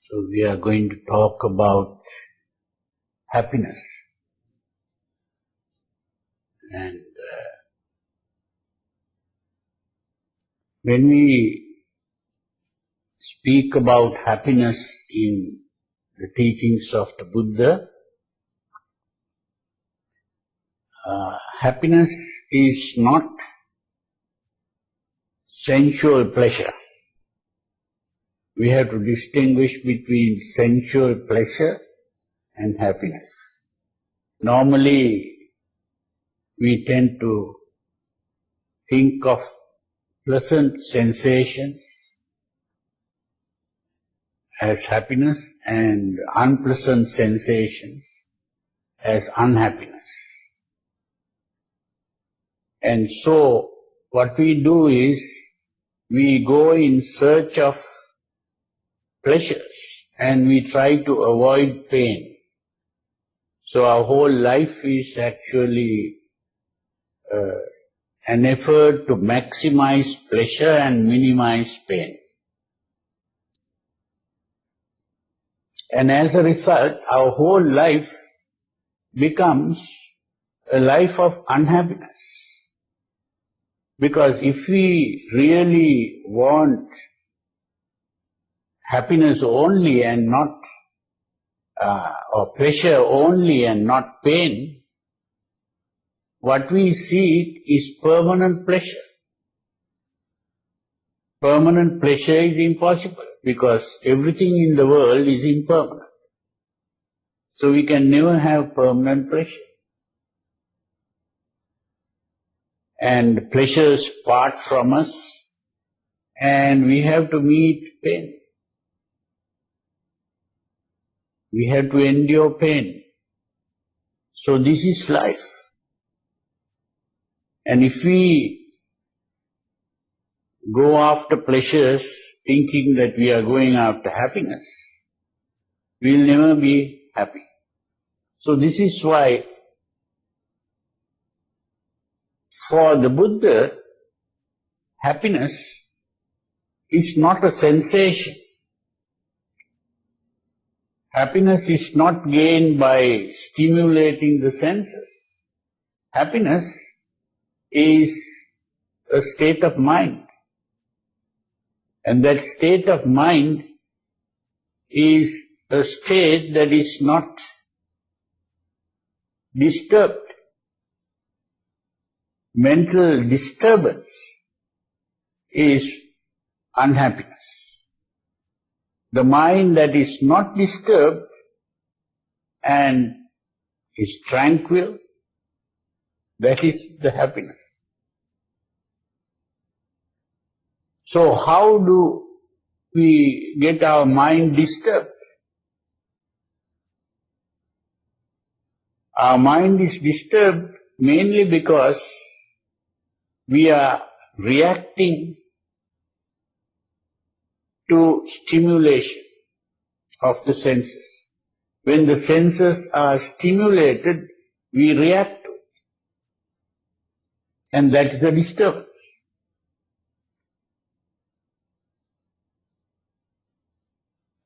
So we are going to talk about happiness. And when we speak about happiness in the teachings of the Buddha, happiness is not sensual pleasure. We have to distinguish between sensual pleasure and happiness. Normally, we tend to think of pleasant sensations as happiness and unpleasant sensations as unhappiness. And so, what we do is, we go in search of pleasures and we try to avoid pain. So our whole life is actually an effort to maximize pleasure and minimize pain. And as a result, our whole life becomes a life of unhappiness. Because if we really want happiness only and not, or pleasure only and not pain, what we seek is permanent pleasure. Permanent pleasure is impossible because everything in the world is impermanent. So we can never have permanent pleasure. And pleasures part from us, and we have to meet pain. We have to endure pain. So this is life. And if we go after pleasures thinking that we are going after happiness, we will never be happy. So this is why for the Buddha, happiness is not a sensation. Happiness is not gained by stimulating the senses. Happiness is a state of mind. And that state of mind is a state that is not disturbed. Mental disturbance is unhappiness. The mind that is not disturbed and is tranquil, that is the happiness. So how do we get our mind disturbed? Our mind is disturbed mainly because we are reacting to stimulation of the senses. When the senses are stimulated, we react to it. And that is a disturbance.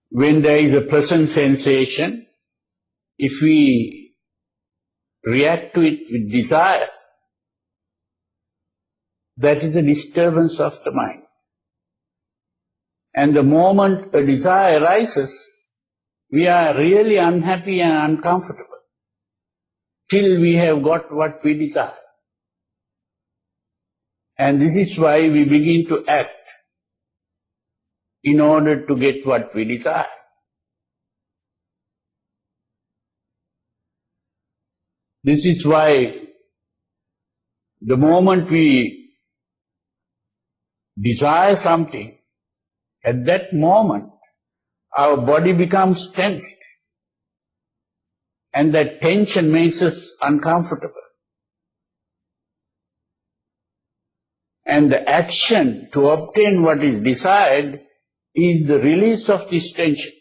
When there is a pleasant sensation, if we react to it with desire, that is a disturbance of the mind. And the moment a desire arises, we are really unhappy and uncomfortable till we have got what we desire. And this is why we begin to act in order to get what we desire. This is why the moment we desire something, at that moment our body becomes tensed, and that tension makes us uncomfortable. And the action to obtain what is desired is the release of this tension.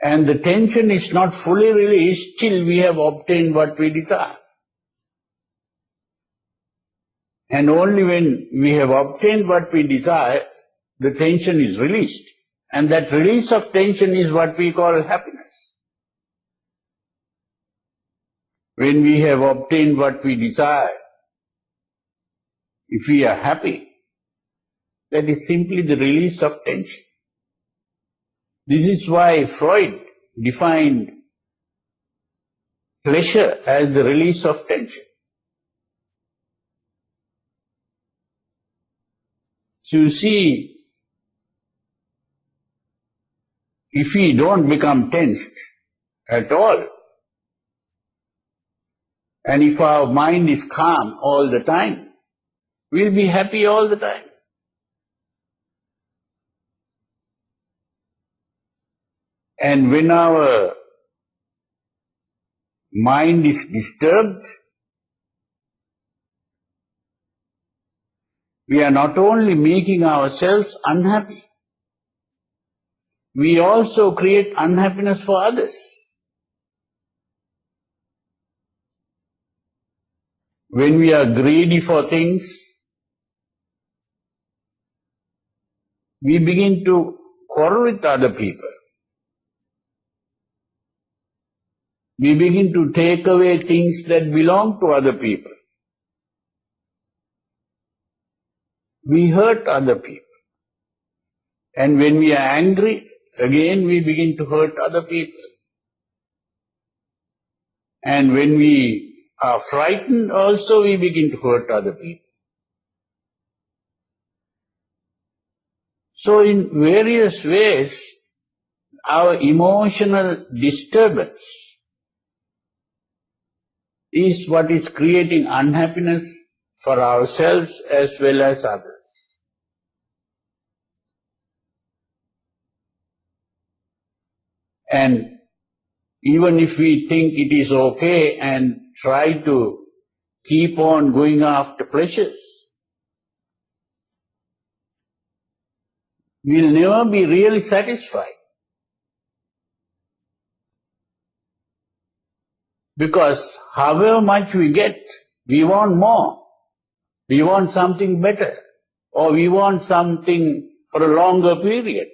And the tension is not fully released till we have obtained what we desire. And only when we have obtained what we desire, the tension is released. And that release of tension is what we call happiness. When we have obtained what we desire, if we are happy, that is simply the release of tension. This is why Freud defined pleasure as the release of tension. So you see, if we don't become tensed at all, and if our mind is calm all the time, we'll be happy all the time. And when our mind is disturbed, we are not only making ourselves unhappy, we also create unhappiness for others. When we are greedy for things, we begin to quarrel with other people. We begin to take away things that belong to other people. We hurt other people. And when we are angry, again we begin to hurt other people. And when we are frightened, also we begin to hurt other people. So in various ways, our emotional disturbance is what is creating unhappiness for ourselves as well as others. And even if we think it is okay and try to keep on going after pleasures, we'll never be really satisfied. Because however much we get, we want more. We want something better. Or we want something for a longer period.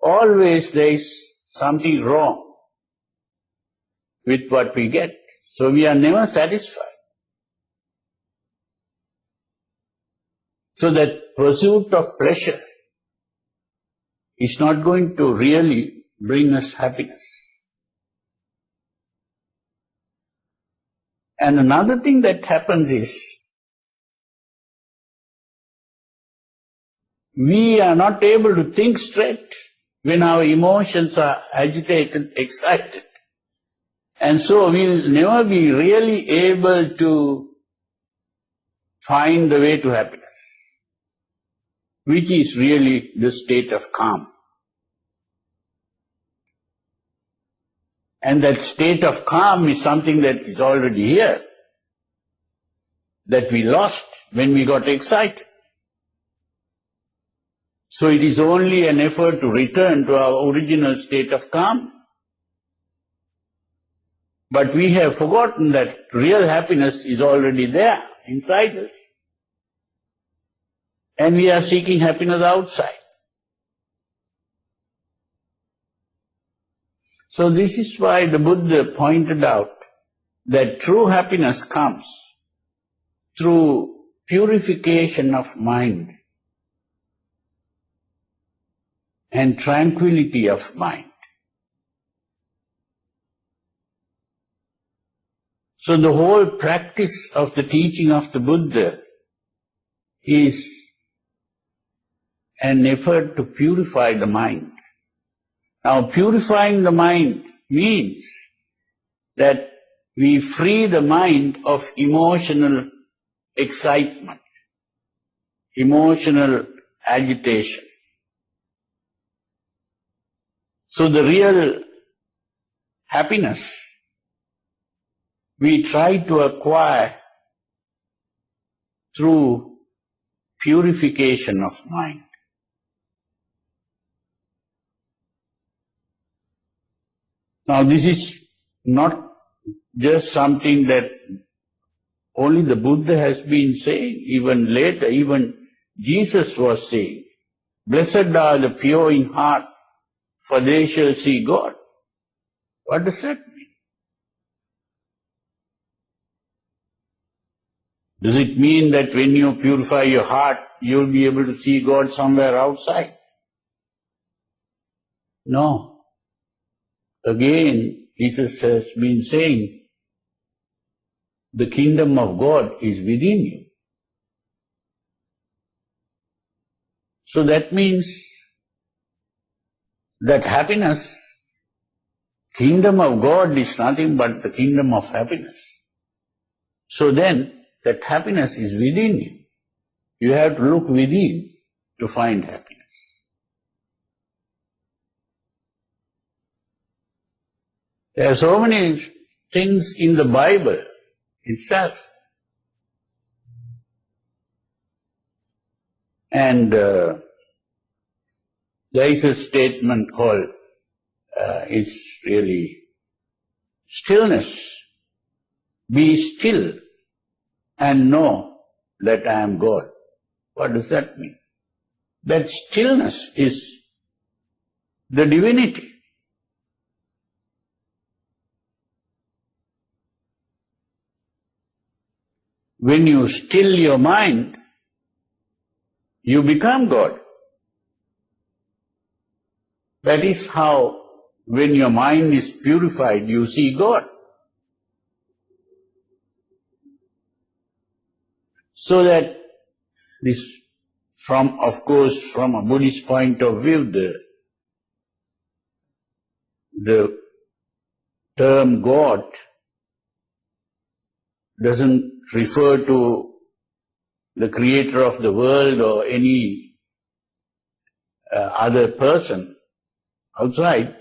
Always there is something wrong with what we get. So we are never satisfied. So that pursuit of pleasure is not going to really bring us happiness. And another thing that happens is, we are not able to think straight when our emotions are agitated, excited. And so we'll never be really able to find the way to happiness, which is really the state of calm. And that state of calm is something that is already here, that we lost when we got excited. So it is only an effort to return to our original state of calm. But we have forgotten that real happiness is already there inside us. And we are seeking happiness outside. So this is why the Buddha pointed out that true happiness comes through purification of mind and tranquility of mind. So the whole practice of the teaching of the Buddha is an effort to purify the mind. Now, purifying the mind means that we free the mind of emotional excitement, emotional agitation. So the real happiness we try to acquire through purification of mind. Now this is not just something that only the Buddha has been saying, even later, even Jesus was saying, "Blessed are the pure in heart, for they shall see God." What does that mean? Does it mean that when you purify your heart, you'll be able to see God somewhere outside? No. Again, Jesus has been saying, the kingdom of God is within you. So that means that happiness, kingdom of God is nothing but the kingdom of happiness. So then, that happiness is within you. You have to look within to find happiness. There are so many things in the Bible itself. And there is a statement called, it's really stillness. Be still and know that I am God. What does that mean? That stillness is the divinity. When you still your mind, you become God. That is how, when your mind is purified, you see God. So that this, of course, from a Buddhist point of view, the term God doesn't refer to the creator of the world or any other person outside.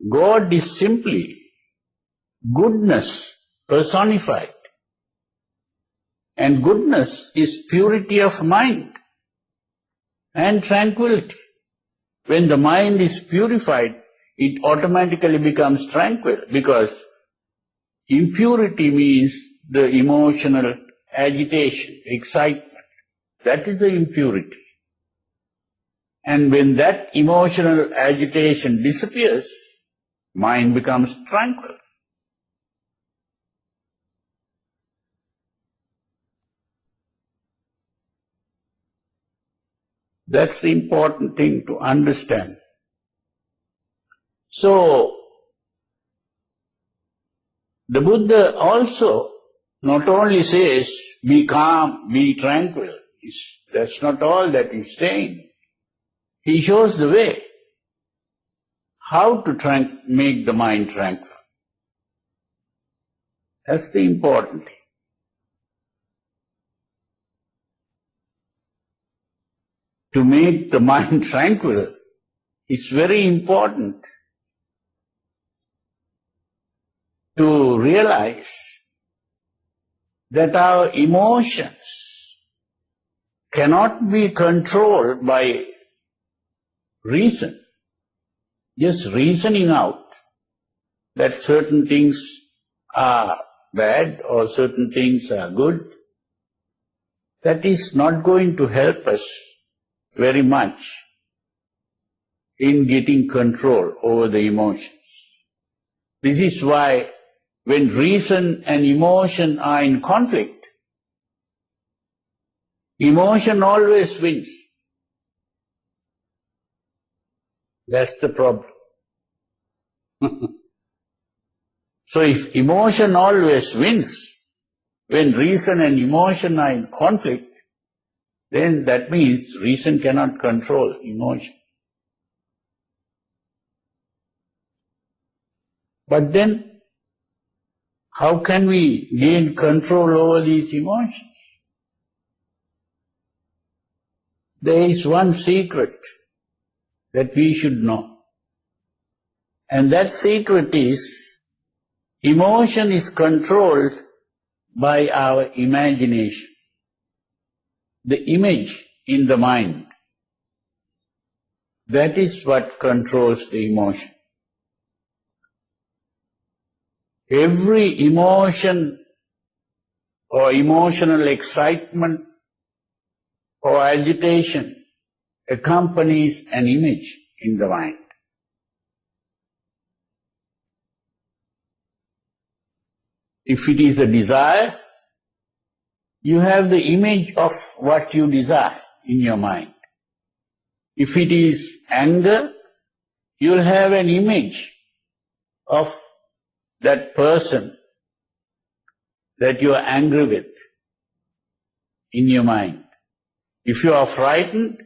God is simply goodness personified. And goodness is purity of mind and tranquility. When the mind is purified, it automatically becomes tranquil, because impurity means the emotional agitation, excitement. That is the impurity. And when that emotional agitation disappears, mind becomes tranquil. That's the important thing to understand. So, the Buddha also not only says, be calm, be tranquil. That's not all that he's saying. He shows the way. How to make the mind tranquil. That's the important thing. To make the mind tranquil, it's very important to realize that our emotions cannot be controlled by reason. Just reasoning out that certain things are bad or certain things are good, that is not going to help us very much in getting control over the emotions. This is why when reason and emotion are in conflict, emotion always wins. That's the problem. So if emotion always wins, when reason and emotion are in conflict, then that means reason cannot control emotion. But then, how can we gain control over these emotions? There is one secret that we should know. And that secret is, emotion is controlled by our imagination. The image in the mind. That is what controls the emotion. Every emotion or emotional excitement or agitation accompanies an image in the mind. If it is a desire, you have the image of what you desire in your mind. If it is anger, you will have an image of that person that you are angry with in your mind. If you are frightened,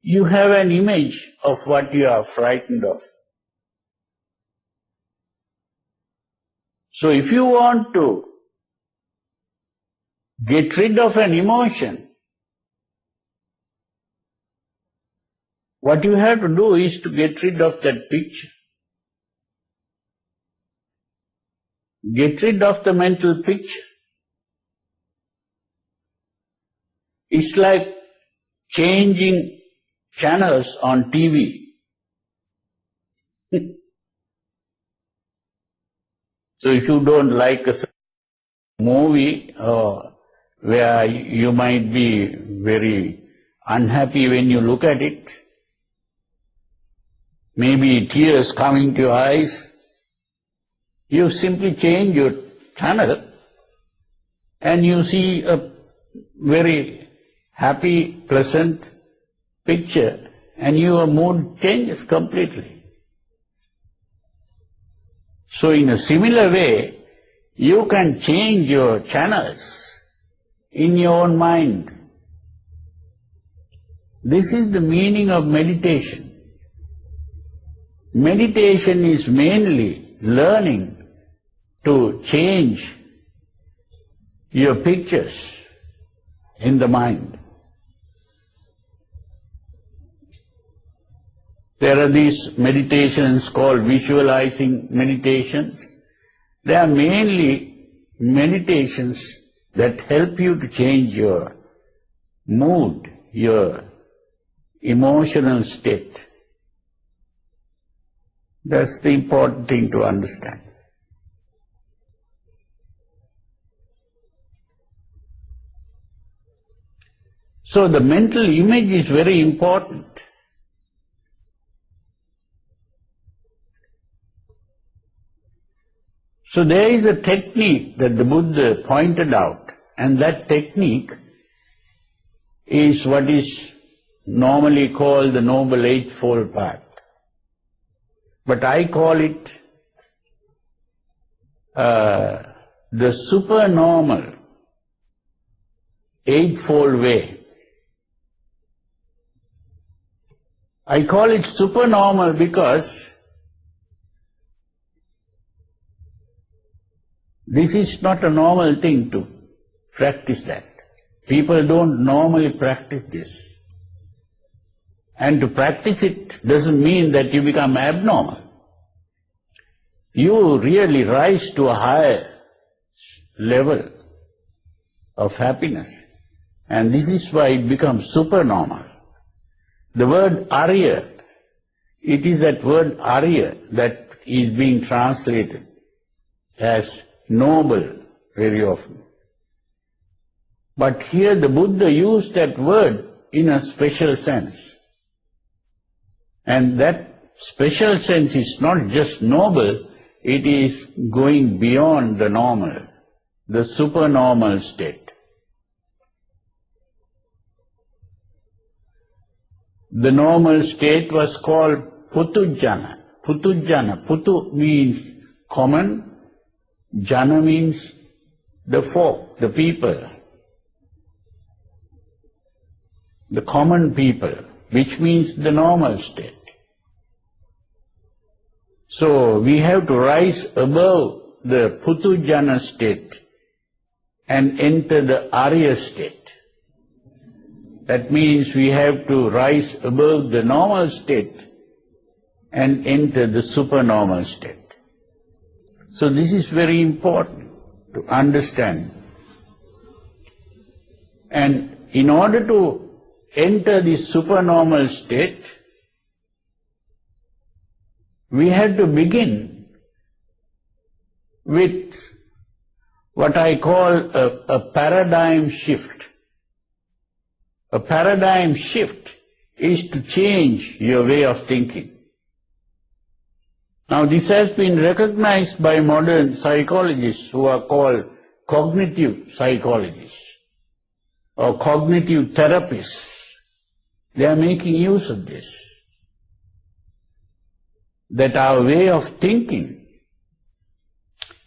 you have an image of what you are frightened of. So if you want to get rid of an emotion, what you have to do is to get rid of that picture. Get rid of the mental picture. It's like changing channels on TV. So if you don't like a movie where you might be very unhappy when you look at it, maybe tears coming to your eyes, you simply change your channel and you see a very happy, pleasant picture and your mood changes completely. So in a similar way, you can change your channels in your own mind. This is the meaning of meditation. Meditation is mainly learning to change your pictures in the mind. There are these meditations called visualizing meditations. They are mainly meditations that help you to change your mood, your emotional state. That's the important thing to understand. So the mental image is very important. So there is a technique that the Buddha pointed out, and that technique is what is normally called the Noble Eightfold Path. But I call it the supernormal Eightfold Way. I call it supernormal because this is not a normal thing to practice that. People don't normally practice this. And to practice it doesn't mean that you become abnormal. You really rise to a higher level of happiness. And this is why it becomes supernormal. The word Arya, it is that word Arya that is being translated as noble very often. But here the Buddha used that word in a special sense. And that special sense is not just noble, it is going beyond the normal, the supernormal state. The normal state was called Putujjana. Putujjana. Putu means common, Jana means the folk, the people, the common people, which means the normal state. So we have to rise above the Putujjana state and enter the Arya state. That means we have to rise above the normal state and enter the supernormal state. So this is very important to understand. And in order to enter this supernormal state, we had to begin with what I call a paradigm shift. A paradigm shift is to change your way of thinking. Now this has been recognized by modern psychologists who are called cognitive psychologists or cognitive therapists. They are making use of this. That our way of thinking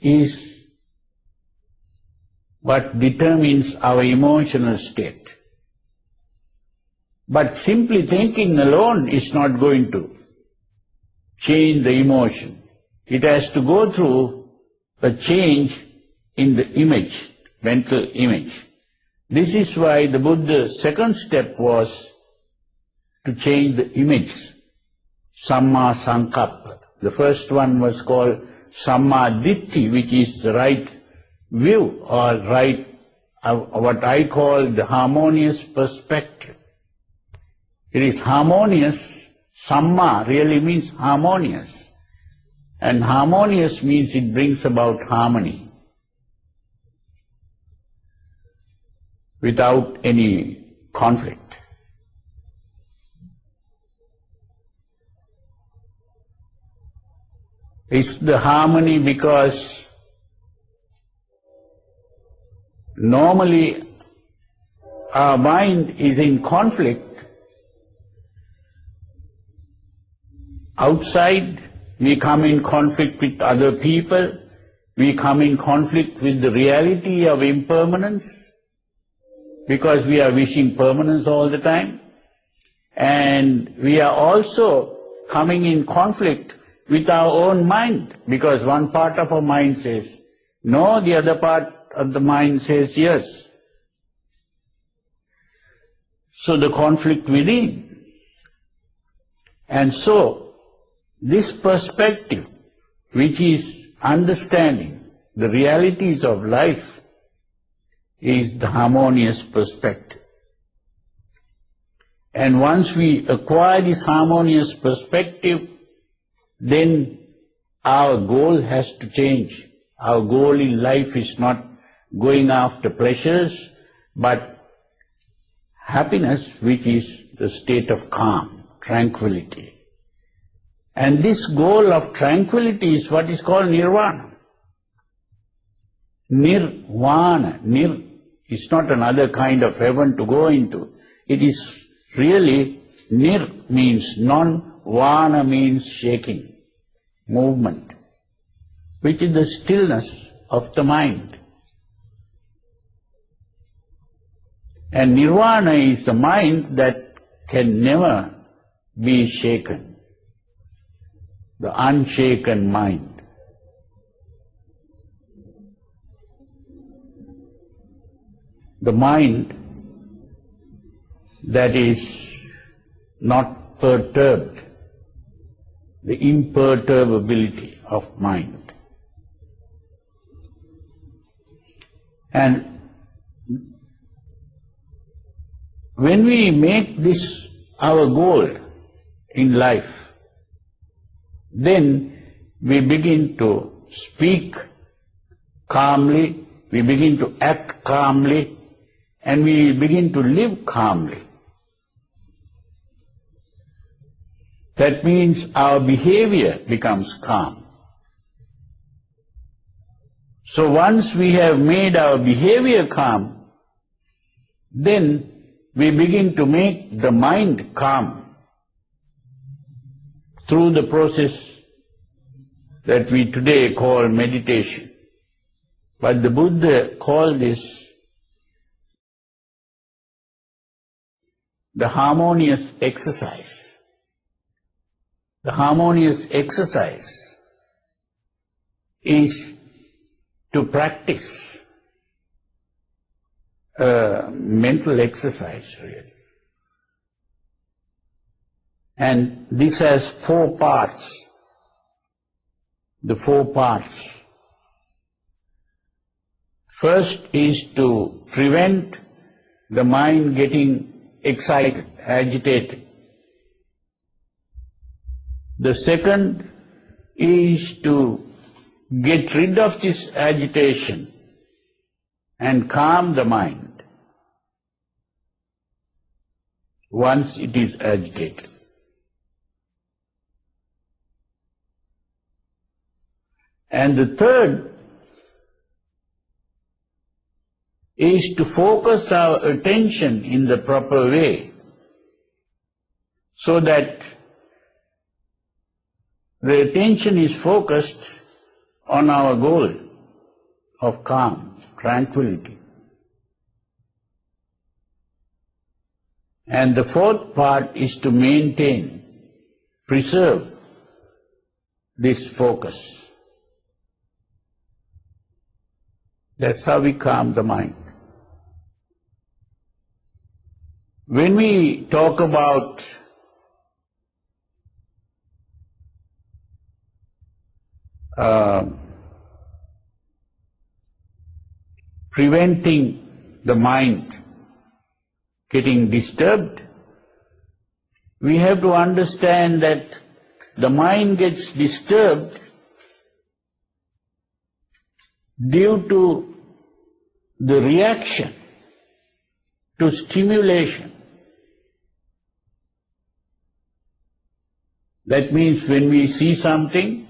is what determines our emotional state. But simply thinking alone is not going to change the emotion. It has to go through a change in the image, mental image. This is why the Buddha's second step was to change the image, Samma Sankappa. The first one was called Samma Ditti, which is the right view or right, what I call the harmonious perspective. It is harmonious. Samma really means harmonious. And harmonious means it brings about harmony without any conflict. It's the harmony because normally our mind is in conflict. Outside, we come in conflict with other people, we come in conflict with the reality of impermanence, because we are wishing permanence all the time, and we are also coming in conflict with our own mind, because one part of our mind says no, the other part of the mind says yes. So the conflict within. And so, this perspective, which is understanding the realities of life, is the harmonious perspective. And once we acquire this harmonious perspective, then our goal has to change. Our goal in life is not going after pleasures, but happiness, which is the state of calm, tranquility. And this goal of tranquility is what is called nirvana. Nirvana. Nir is not another kind of heaven to go into. It is really, nir means non, vana means shaking, movement, which is the stillness of the mind. And nirvana is the mind that can never be shaken. The unshaken mind. The mind that is not perturbed, the imperturbability of mind. And when we make this our goal in life, then we begin to speak calmly, we begin to act calmly, and we begin to live calmly. That means our behavior becomes calm. So once we have made our behavior calm, then we begin to make the mind calm through the process that we today call meditation. But the Buddha called this the harmonious exercise. The harmonious exercise is to practice mental exercise, really. And this has 4 parts. The 4 parts. First is to prevent the mind getting excited, agitated. The second is to get rid of this agitation and calm the mind. once it is agitated. And the third is to focus our attention in the proper way, so that the attention is focused on our goal of calm, tranquility. And the fourth part is to maintain, preserve this focus. That's how we calm the mind. When we talk about preventing the mind getting disturbed, we have to understand that the mind gets disturbed due to the reaction to stimulation. That means when we see something,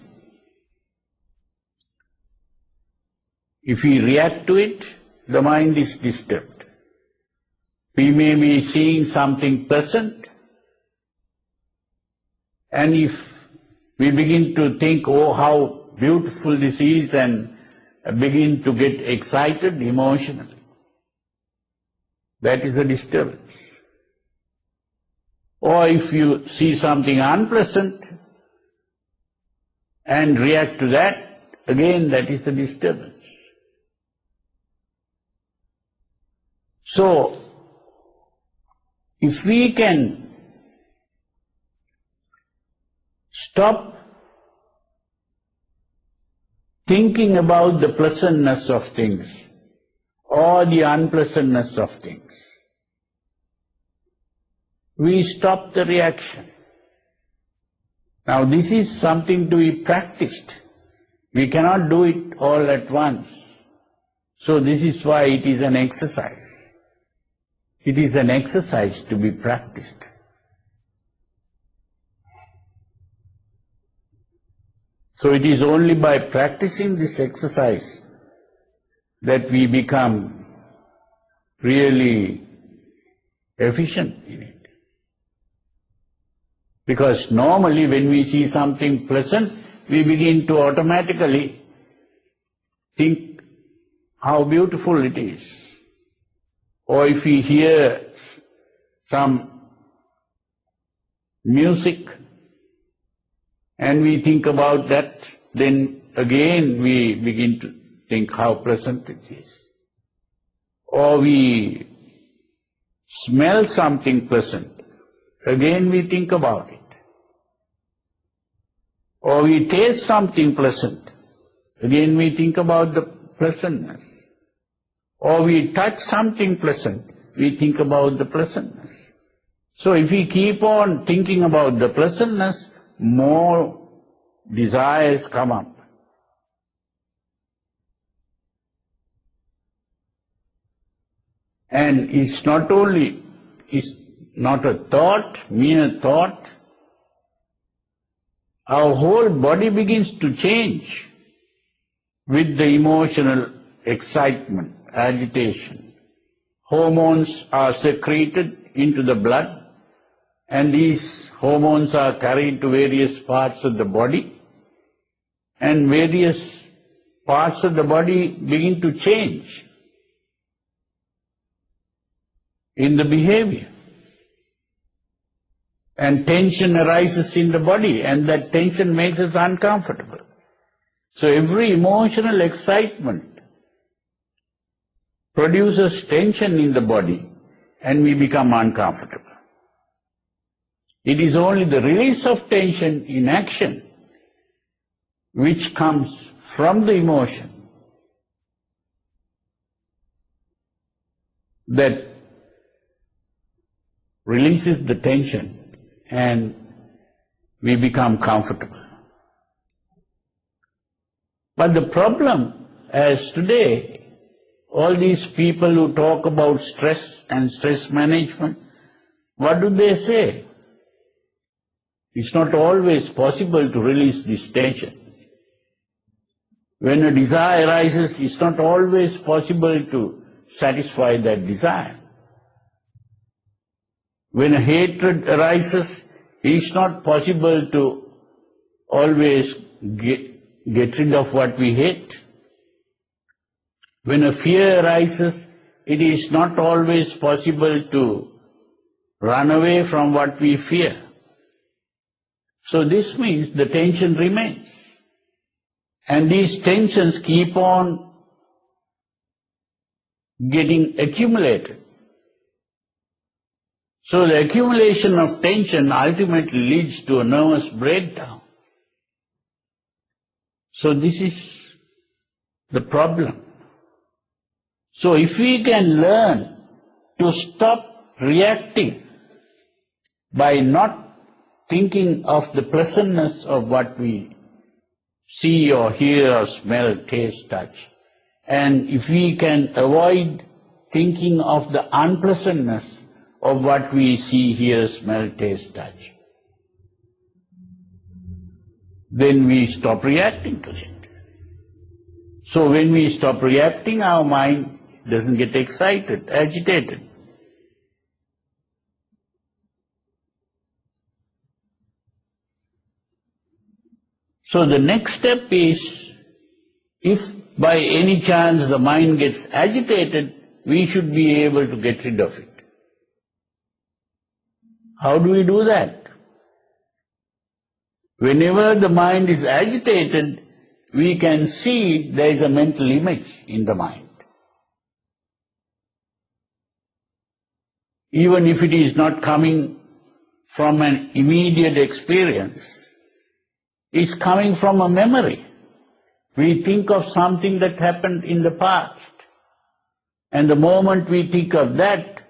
if we react to it, the mind is disturbed. We may be seeing something pleasant, and if we begin to think, oh, how beautiful this is, and begin to get excited emotionally, that is a disturbance. Or if you see something unpleasant and react to that, again that is a disturbance. So, if we can stop thinking about the pleasantness of things or the unpleasantness of things, we stop the reaction. Now this is something to be practiced. We cannot do it all at once. So this is why it is an exercise. It is an exercise to be practiced. So it is only by practicing this exercise that we become really efficient in it. Because normally when we see something pleasant, we begin to automatically think how beautiful it is. Or if we hear some music and we think about that, then again we begin to think how pleasant it is. Or we smell something pleasant, again we think about it. Or we taste something pleasant, again we think about the pleasantness. Or we touch something pleasant, we think about the pleasantness. So if we keep on thinking about the pleasantness, more desires come up. And it's not a thought, mere thought. Our whole body begins to change with the emotional excitement, agitation. Hormones are secreted into the blood, and these hormones are carried to various parts of the body, and various parts of the body begin to change in the behavior. And tension arises in the body, and that tension makes us uncomfortable. So every emotional excitement produces tension in the body, and we become uncomfortable. It is only the release of tension in action which comes from the emotion that releases the tension, and we become comfortable. But the problem, as today, all these people who talk about stress and stress management, what do they say? It's not always possible to release this tension. When a desire arises, it's not always possible to satisfy that desire. When a hatred arises, it's not possible to always get rid of what we hate. When a fear arises, it is not always possible to run away from what we fear. So this means the tension remains. And these tensions keep on getting accumulated. So the accumulation of tension ultimately leads to a nervous breakdown. So this is the problem. So if we can learn to stop reacting by not thinking of the pleasantness of what we see or hear or smell, taste, touch, and if we can avoid thinking of the unpleasantness of what we see, hear, smell, taste, touch, then we stop reacting to it. So when we stop reacting, our mind doesn't get excited, agitated. So the next step is, if by any chance the mind gets agitated, we should be able to get rid of it. How do we do that? Whenever the mind is agitated, we can see there is a mental image in the mind. Even if it is not coming from an immediate experience, it's coming from a memory. We think of something that happened in the past, and the moment we think of that,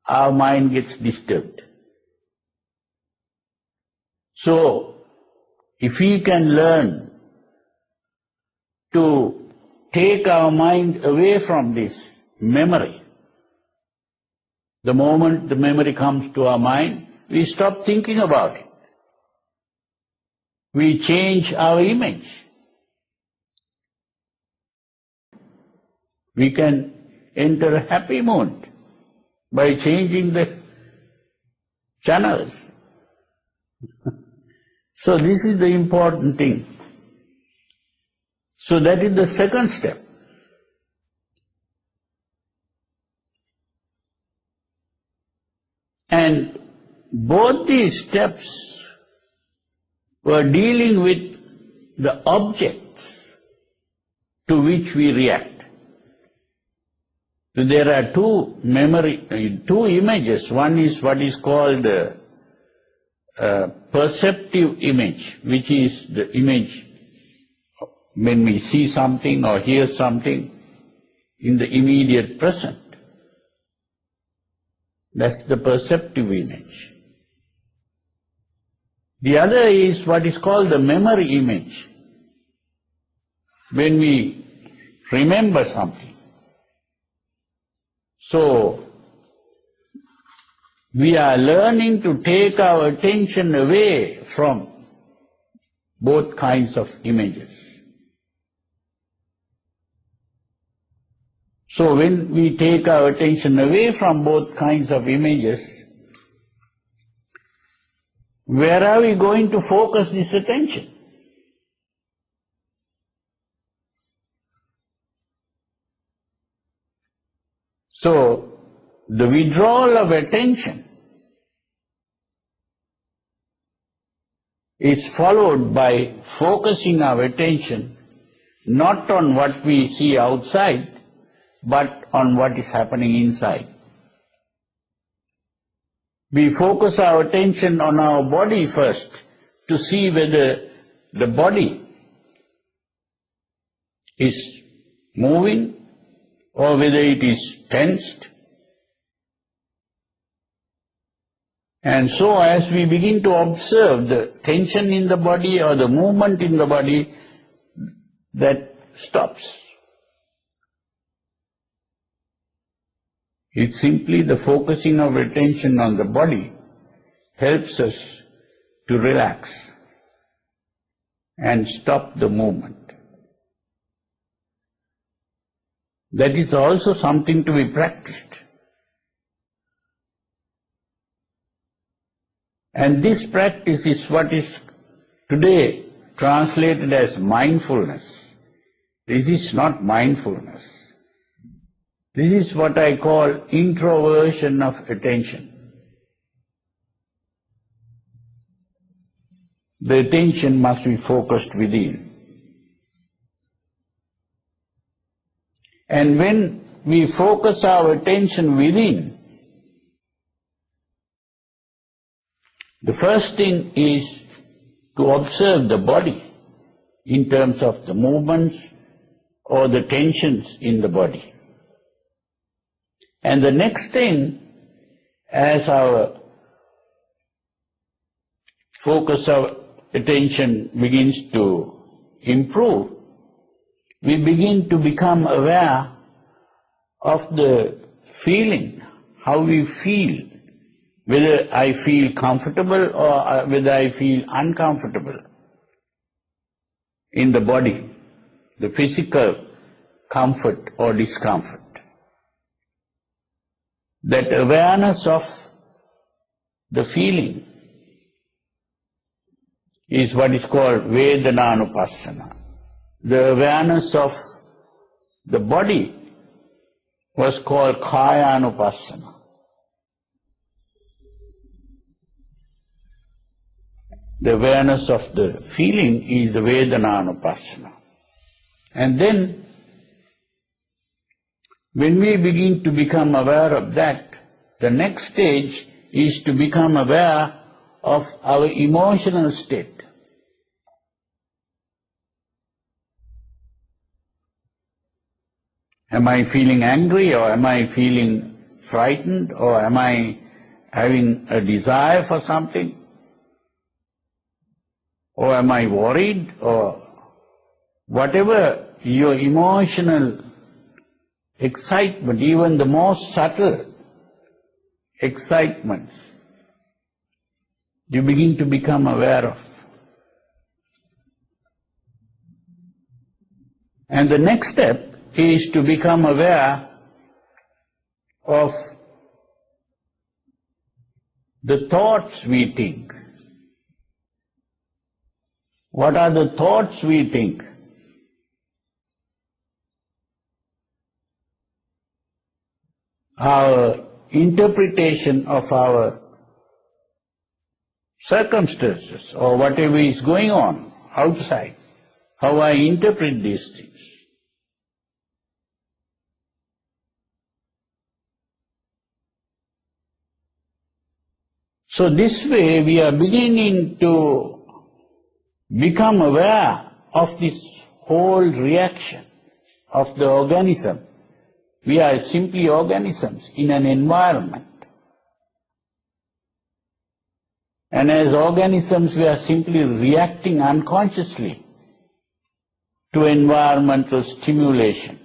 our mind gets disturbed. So, if we can learn to take our mind away from this memory, the moment the memory comes to our mind, we stop thinking about it. We change our image. We can enter a happy mood by changing the channels. So this is the important thing. So that is the second step. And both these steps were dealing with the objects to which we react. So there are two images. One is what is called perceptive image, which is the image when we see something or hear something in the immediate present. That's the perceptive image. The other is what is called the memory image, when we remember something. So, we are learning to take our attention away from both kinds of images. So when we take our attention away from both kinds of images, where are we going to focus this attention? So, the withdrawal of attention is followed by focusing our attention not on what we see outside, but on what is happening inside. We focus our attention on our body first to see whether the body is moving or whether it is tensed. And so as we begin to observe the tension in the body or the movement in the body, that stops. It's simply the focusing of attention on the body helps us to relax and stop the movement. That is also something to be practiced. And this practice is what is today translated as mindfulness. This is not mindfulness. This is what I call introversion of attention. The attention must be focused within. And when we focus our attention within, the first thing is to observe the body in terms of the movements or the tensions in the body. And the next thing, as our focus of attention begins to improve, we begin to become aware of the feeling, how we feel, whether I feel comfortable or whether I feel uncomfortable in the body, the physical comfort or discomfort. That awareness of the feeling is what is called Vedananupassana. The awareness of the body was called Kayanupassana. The awareness of the feeling is the Vedananupassana. And then, when we begin to become aware of that, the next stage is to become aware of our emotional state. Am I feeling angry, or am I feeling frightened, or am I having a desire for something? Or am I worried, or whatever your emotional excitement, even the most subtle excitements, you begin to become aware of. And the next step is to become aware of the thoughts we think. What are the thoughts we think? Our interpretation of our circumstances or whatever is going on outside, how I interpret these things. So this way we are beginning to become aware of this whole reaction of the organism. We are simply organisms in an environment. And as organisms we are simply reacting unconsciously to environmental stimulation.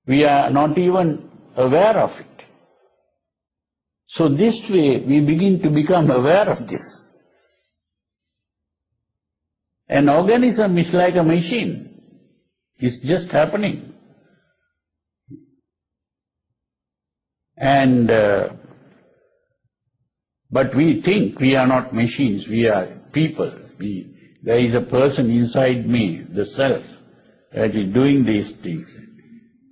We are not even aware of it. So this way we begin to become aware of this. An organism is like a machine. It's just happening. And but we think we are not machines, we are people. There is a person inside me, the self, that is doing these things,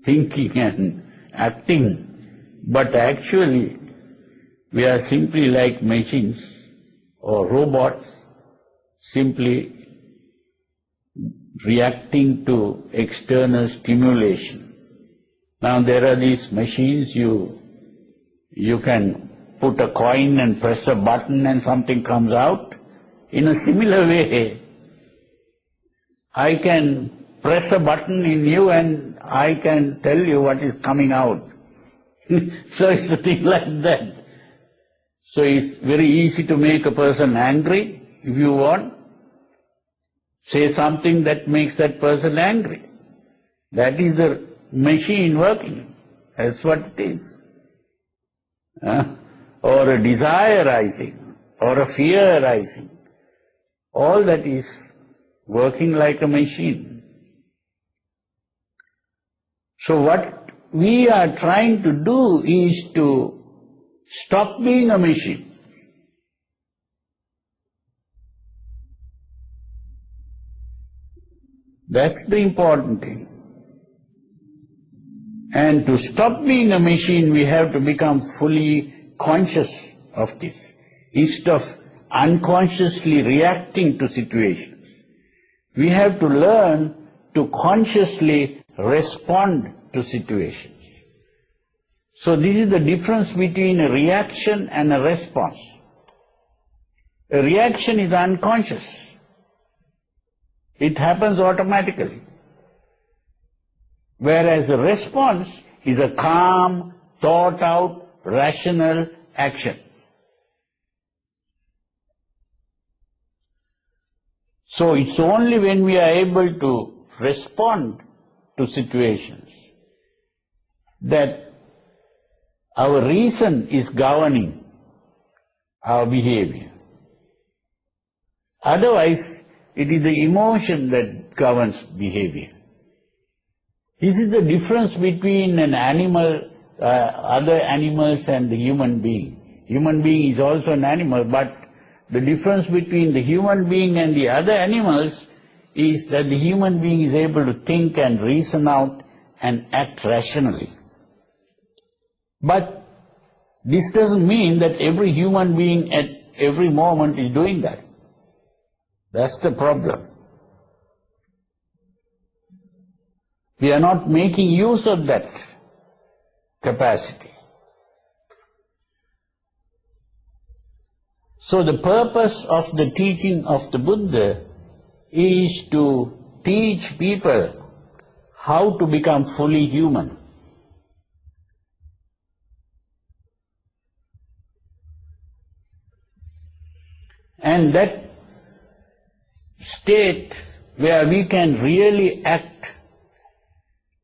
thinking and acting. But actually, we are simply like machines or robots, simply reacting to external stimulation. Now there are these machines, you can put a coin and press a button and something comes out. In a similar way, I can press a button in you and I can tell you what is coming out. So it's a thing like that. So it's very easy to make a person angry if you want. Say something that makes that person angry. That is the machine working. That's what it is. Or a desire arising, or a fear arising. All that is working like a machine. So what we are trying to do is to stop being a machine. That's the important thing. And to stop being a machine, we have to become fully conscious of this, instead of unconsciously reacting to situations. We have to learn to consciously respond to situations. So this is the difference between a reaction and a response. A reaction is unconscious. It happens automatically. Whereas a response is a calm, thought-out, rational action. So it's only when we are able to respond to situations that our reason is governing our behavior. Otherwise, it is the emotion that governs behavior. This is the difference between an animal, other animals and the human being. Human being is also an animal, but the difference between the human being and the other animals is that the human being is able to think and reason out and act rationally. But this doesn't mean that every human being at every moment is doing that. That's the problem. We are not making use of that capacity. So the purpose of the teaching of the Buddha is to teach people how to become fully human. And that state where we can really act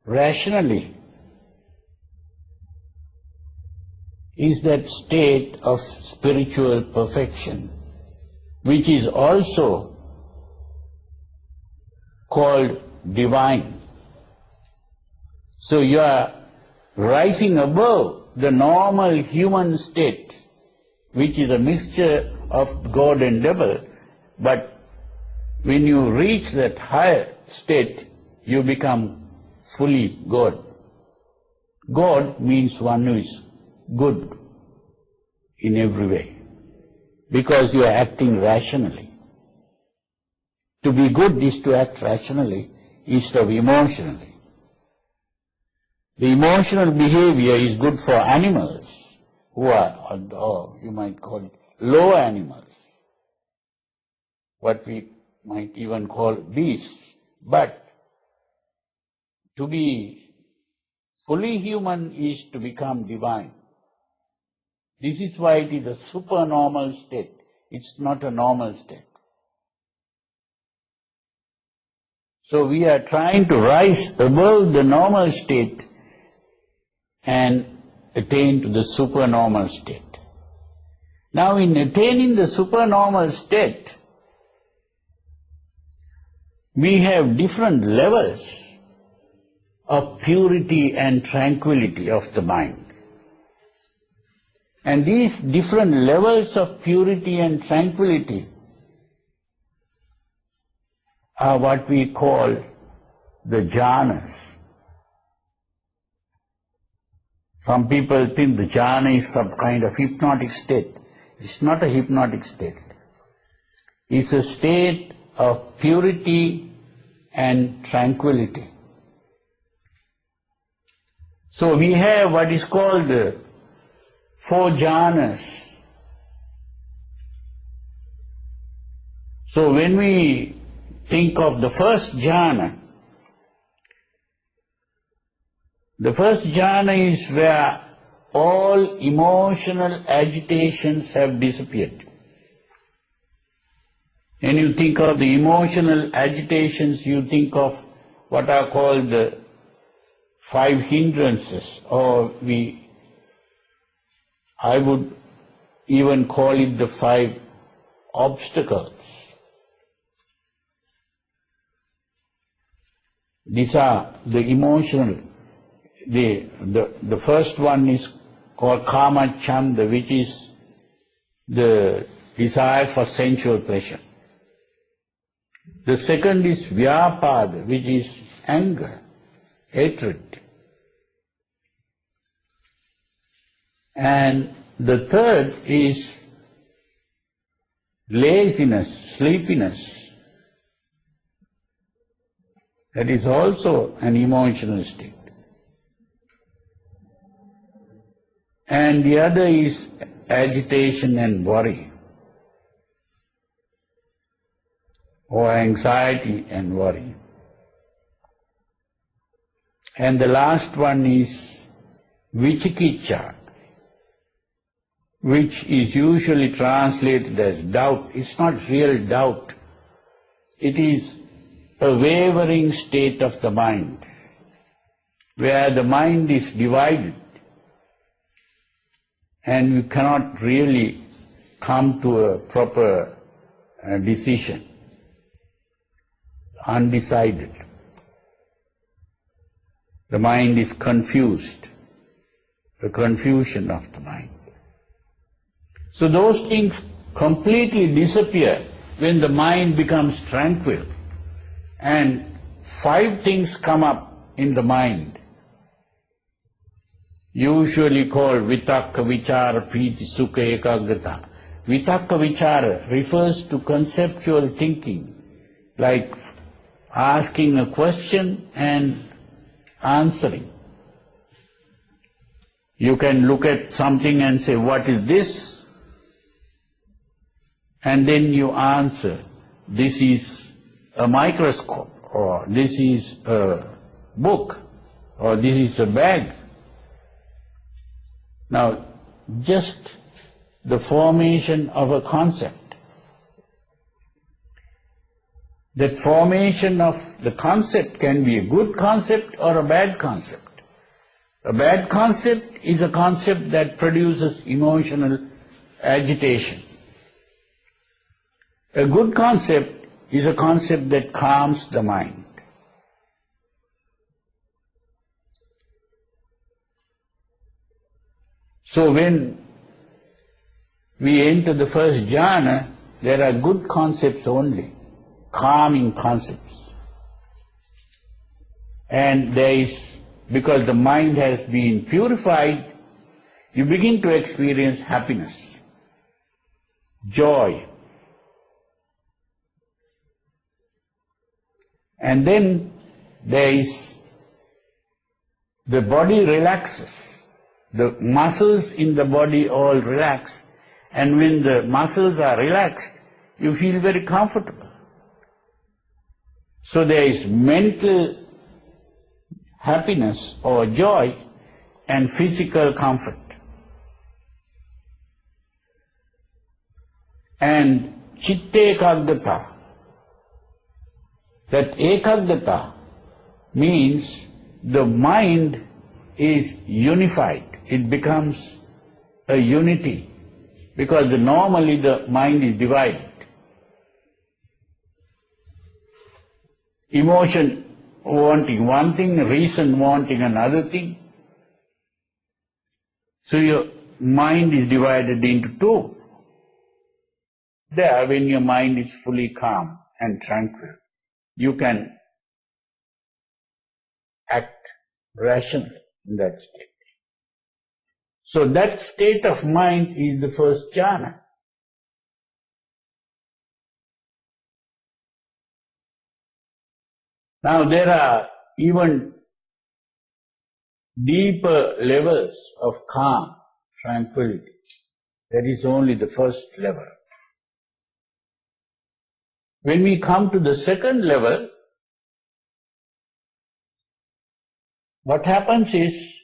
rationally is that state of spiritual perfection, which is also called divine. So you are rising above the normal human state, which is a mixture of God and devil, but when you reach that higher state, you become fully God. God means one who is good in every way, because you are acting rationally. To be good is to act rationally instead of emotionally. The emotional behavior is good for animals who are, or you might call it, low animals, what we might even call beasts. But to be fully human is to become divine. This is why it is a supernormal state. It's not a normal state. So we are trying to rise above the normal state and attain to the supernormal state. Now in attaining the supernormal state, we have different levels of purity and tranquility of the mind. And these different levels of purity and tranquility are what we call the jhanas. Some people think the jhana is some kind of hypnotic state. It's not a hypnotic state. It's a state of purity and tranquility. So we have what is called the 4 jhanas. So when we think of the first jhana is where all emotional agitations have disappeared. When you think of the emotional agitations, you think of what are called the 5 hindrances, or I would even call it the 5 obstacles. These are the emotional. The first one is called kama chanda, which is the desire for sensual pleasure. The second is vyapada, which is anger, hatred. And the third is laziness, sleepiness. That is also an emotional state. And the other is agitation and worry, or anxiety and worry. And the last one is vichikicha, which is usually translated as doubt. It's not real doubt. It is a wavering state of the mind, where the mind is divided and you cannot really come to a proper decision. Undecided. The mind is confused, the confusion of the mind. So those things completely disappear when the mind becomes tranquil, and 5 things come up in the mind, usually called vitakka, vichara, piti, sukha, ekagrata. Vitakka, vichara refers to conceptual thinking, like asking a question and answering. You can look at something and say, what is this? And then you answer, this is a microscope, or this is a book, or this is a bag. Now, just the formation of a concept. That formation of the concept can be a good concept or a bad concept. A bad concept is a concept that produces emotional agitation. A good concept is a concept that calms the mind. So when we enter the first jhana, there are good concepts only, calming concepts. And there is, because the mind has been purified, you begin to experience happiness, joy. And then there is, the body relaxes. The muscles in the body all relax. And when the muscles are relaxed, you feel very comfortable. So there is mental happiness or joy and physical comfort. And chitta ekagrata. That ekagrata means the mind is unified. It becomes a unity, because normally the mind is divided. Emotion wanting one thing, reason wanting another thing. So your mind is divided into 2. There, when your mind is fully calm and tranquil, you can act rationally in that state. So that state of mind is the first jhana. Now there are even deeper levels of calm, tranquility. That is only the first level. When we come to the second level, what happens is,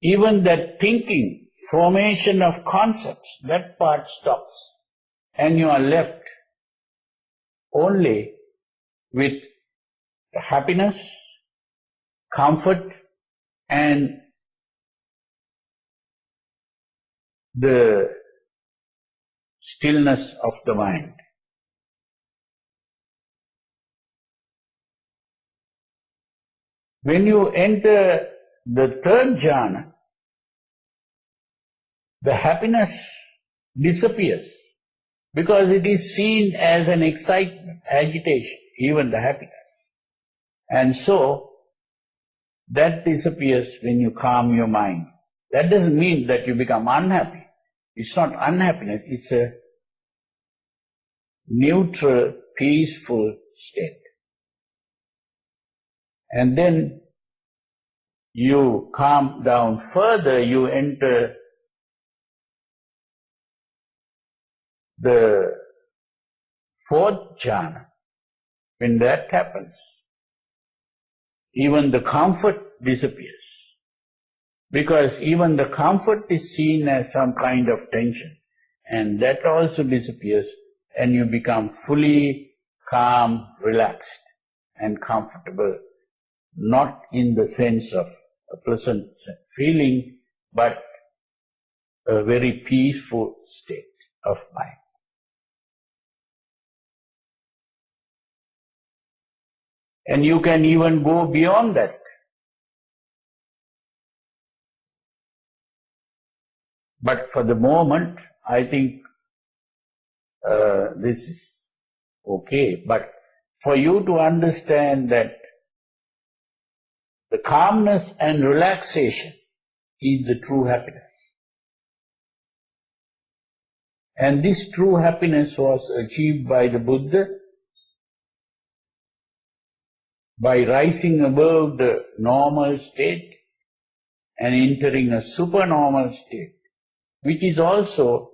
even that thinking, formation of concepts, that part stops, and you are left only with the happiness, comfort, and the stillness of the mind. When you enter the third jhana, the happiness disappears because it is seen as an excitement, agitation, even the happiness. And so, that disappears when you calm your mind. That doesn't mean that you become unhappy. It's not unhappiness, it's a neutral, peaceful state. And then you calm down further, you enter the fourth jhana. When that happens, even the comfort disappears. Because even the comfort is seen as some kind of tension. And that also disappears, and you become fully calm, relaxed, and comfortable. Not in the sense of a pleasant feeling, but a very peaceful state of mind. And you can even go beyond that. But for the moment, I think this is okay. But for you to understand that the calmness and relaxation is the true happiness. And this true happiness was achieved by the Buddha by rising above the normal state and entering a supernormal state, which is also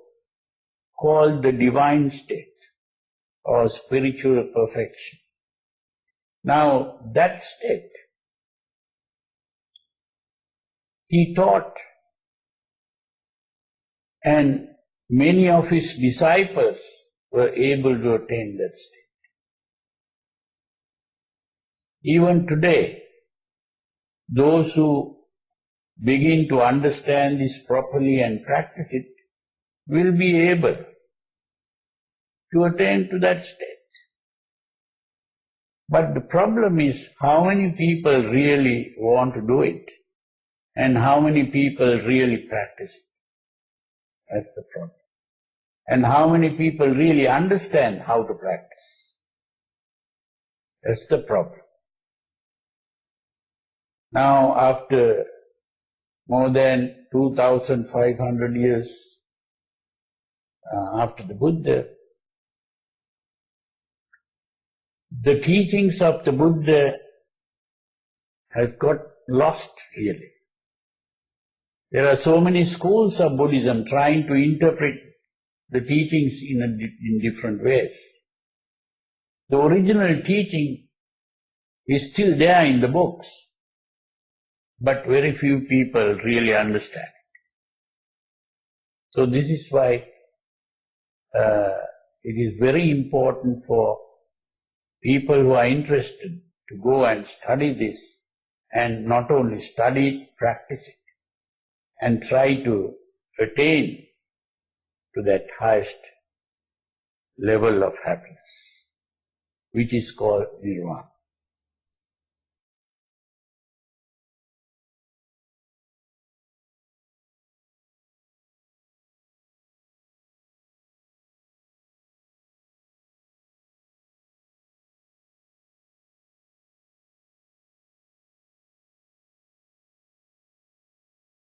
called the divine state or spiritual perfection. Now, that state, he taught, and many of his disciples were able to attain that state. Even today, those who begin to understand this properly and practice it will be able to attain to that state. But the problem is how many people really want to do it and how many people really practice it. That's the problem. And how many people really understand how to practice. That's the problem. Now, after more than 2,500 years after the Buddha, the teachings of the Buddha has got lost really. There are so many schools of Buddhism trying to interpret the teachings in different ways. The original teaching is still there in the books, but very few people really understand it. So this is why it is very important for people who are interested to go and study this, and not only study it, practice it, and try to attain to that highest level of happiness, which is called nirvana.